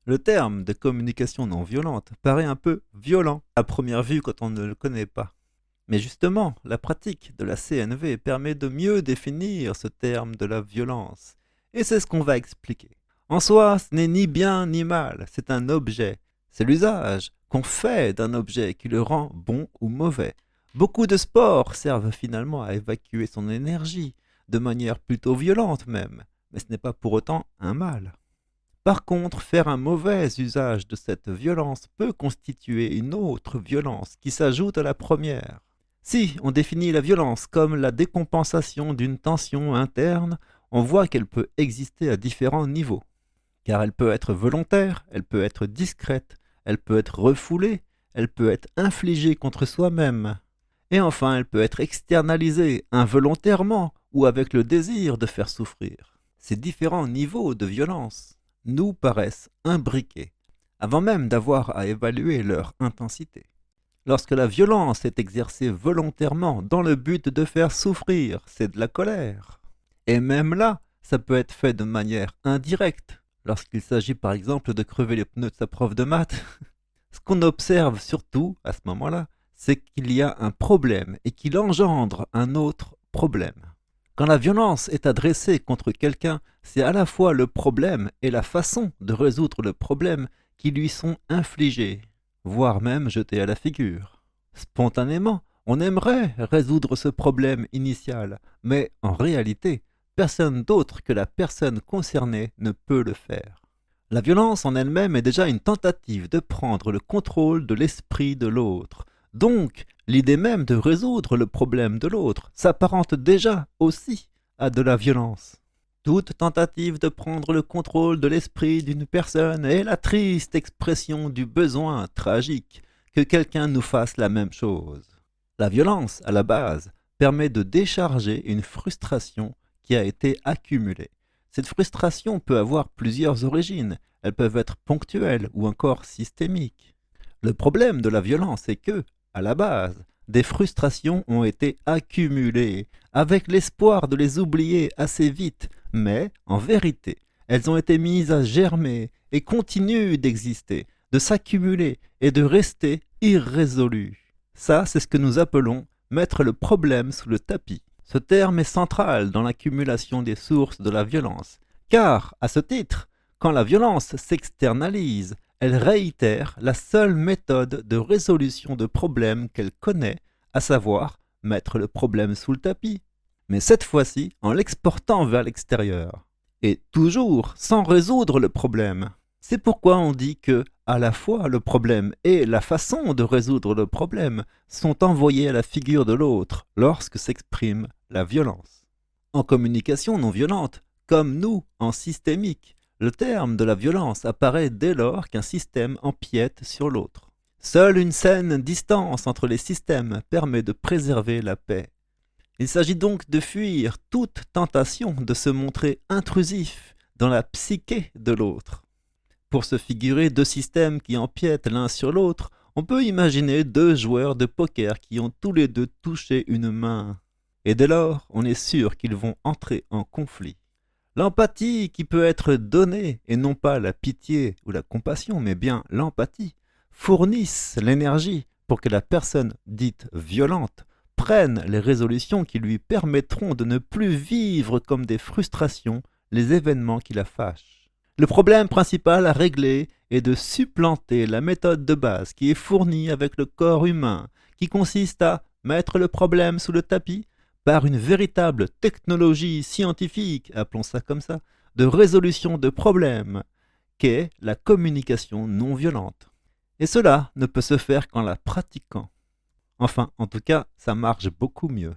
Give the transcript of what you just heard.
Le terme de communication non violente paraît un peu violent à première vue quand on ne le connaît pas. Mais justement, la pratique de la CNV permet de mieux définir ce terme de la violence. Et c'est ce qu'on va expliquer. En soi, ce n'est ni bien ni mal, c'est un objet. C'est l'usage qu'on fait d'un objet qui le rend bon ou mauvais. Beaucoup de sports servent finalement à évacuer son énergie, de manière plutôt violente même, mais ce n'est pas pour autant un mal. Par contre, faire un mauvais usage de cette violence peut constituer une autre violence qui s'ajoute à la première. Si on définit la violence comme la décompensation d'une tension interne, on voit qu'elle peut exister à différents niveaux. Car elle peut être volontaire, elle peut être discrète, elle peut être refoulée, elle peut être infligée contre soi-même. Et enfin, elle peut être externalisée involontairement ou avec le désir de faire souffrir. Ces différents niveaux de violence nous paraissent imbriqués, avant même d'avoir à évaluer leur intensité. Lorsque la violence est exercée volontairement dans le but de faire souffrir, c'est de la colère. Et même là, ça peut être fait de manière indirecte, lorsqu'il s'agit par exemple de crever les pneus de sa prof de maths. Ce qu'on observe surtout à ce moment-là, c'est qu'il y a un problème et qu'il engendre un autre problème. Quand la violence est adressée contre quelqu'un, c'est à la fois le problème et la façon de résoudre le problème qui lui sont infligés, voire même jetés à la figure. Spontanément, on aimerait résoudre ce problème initial, mais en réalité, personne d'autre que la personne concernée ne peut le faire. La violence en elle-même est déjà une tentative de prendre le contrôle de l'esprit de l'autre. Donc, l'idée même de résoudre le problème de l'autre s'apparente déjà aussi à de la violence. Toute tentative de prendre le contrôle de l'esprit d'une personne est la triste expression du besoin tragique que quelqu'un nous fasse la même chose. La violence, à la base, permet de décharger une frustration qui a été accumulée. Cette frustration peut avoir plusieurs origines. Elles peuvent être ponctuelles ou encore systémiques. Le problème de la violence est que, à la base, des frustrations ont été accumulées, avec l'espoir de les oublier assez vite, mais, en vérité, elles ont été mises à germer et continuent d'exister, de s'accumuler et de rester irrésolues. Ça, c'est ce que nous appelons mettre le problème sous le tapis. Ce terme est central dans l'accumulation des sources de la violence, car, à ce titre, quand la violence s'externalise, elle réitère la seule méthode de résolution de problèmes qu'elle connaît, à savoir mettre le problème sous le tapis, mais cette fois-ci en l'exportant vers l'extérieur, et toujours sans résoudre le problème. C'est pourquoi on dit que, à la fois le problème et la façon de résoudre le problème sont envoyés à la figure de l'autre lorsque s'exprime la violence. En communication non violente, comme nous en systémique, le terme de la violence apparaît dès lors qu'un système empiète sur l'autre. Seule une saine distance entre les systèmes permet de préserver la paix. Il s'agit donc de fuir toute tentation de se montrer intrusif dans la psyché de l'autre. Pour se figurer deux systèmes qui empiètent l'un sur l'autre, on peut imaginer deux joueurs de poker qui ont tous les deux touché une main. Et dès lors, on est sûr qu'ils vont entrer en conflit. L'empathie qui peut être donnée, et non pas la pitié ou la compassion, mais bien l'empathie, fournissent l'énergie pour que la personne dite violente prenne les résolutions qui lui permettront de ne plus vivre comme des frustrations les événements qui la fâchent. Le problème principal à régler est de supplanter la méthode de base qui est fournie avec le corps humain, qui consiste à mettre le problème sous le tapis par une véritable technologie scientifique, appelons ça comme ça, de résolution de problèmes, qu'est la communication non violente. Et cela ne peut se faire qu'en la pratiquant. Enfin, en tout cas, ça marche beaucoup mieux.